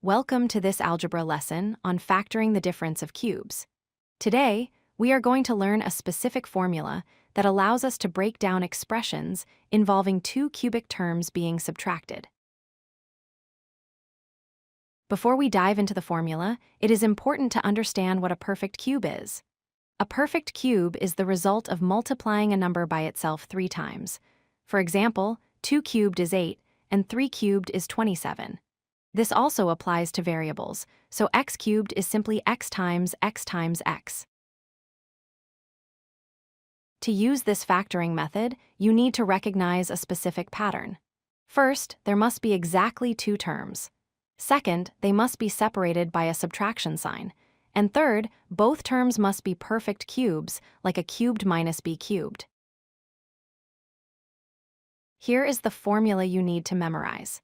Welcome to this algebra lesson on factoring the difference of cubes. Today, we are going to learn a specific formula that allows us to break down expressions involving two cubic terms being subtracted. Before we dive into the formula, it is important to understand what a perfect cube is. A perfect cube is the result of multiplying a number by itself 3 times. For example, 2 cubed is 8, and 3 cubed is 27. This also applies to variables, so x cubed is simply x times x times x. To use this factoring method, you need to recognize a specific pattern. First, there must be exactly 2 terms. Second, they must be separated by a subtraction sign. And third, both terms must be perfect cubes, like a cubed minus b cubed. Here is the formula you need to memorize.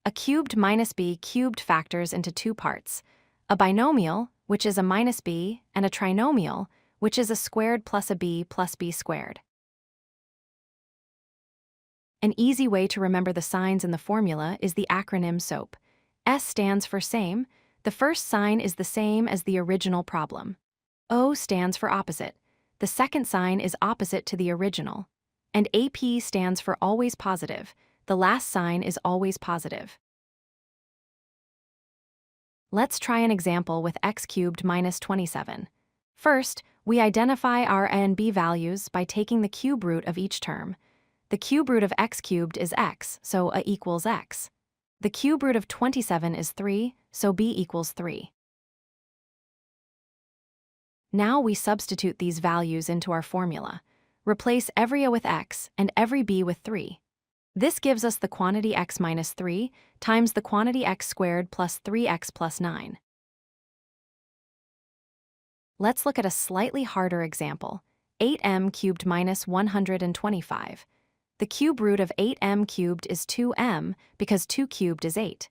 A cubed minus b cubed factors into 2 parts: a binomial, which is a minus b, and a trinomial, which is a squared plus a b plus b squared. An easy way to remember the signs in the formula is the acronym S.O.A.P. S stands for same. The first sign is the same as the original problem. O stands for opposite. The second sign is opposite to the original. And AP stands for always positive. The last sign is always positive. Let's try an example with x cubed minus 27. First, we identify our a and b values by taking the cube root of each term. The cube root of x cubed is x, so a equals x. The cube root of 27 is 3, so b equals 3. Now we substitute these values into our formula. Replace every a with x and every b with 3. This gives us the quantity x minus 3 times the quantity x squared plus 3x plus 9. Let's look at a slightly harder example. 8m cubed minus 125. The cube root of 8m cubed is 2m because 2 cubed is 8.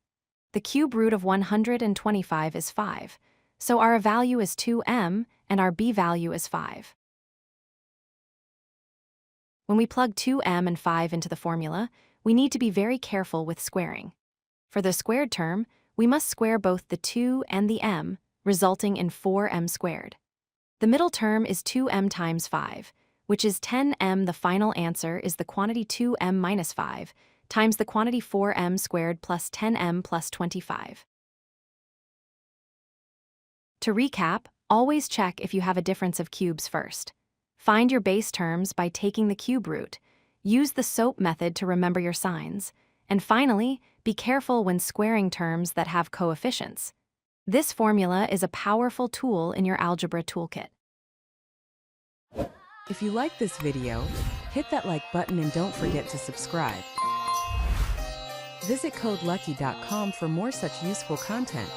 The cube root of 125 is 5, so our a value is 2m and our b value is 5. When we plug 2m and 5 into the formula, we need to be very careful with squaring. For the squared term, we must square both the 2 and the m, resulting in 4m squared. The middle term is 2m times 5, which is 10m. The final answer is the quantity 2m minus 5 times the quantity 4m squared plus 10m plus 25. To recap, always check if you have a difference of cubes first. Find your base terms by taking the cube root. Use the S.O.A.P method to remember your signs. And finally, be careful when squaring terms that have coefficients. This formula is a powerful tool in your algebra toolkit. If you like this video, hit that like button and don't forget to subscribe. Visit codelucky.com for more such useful content.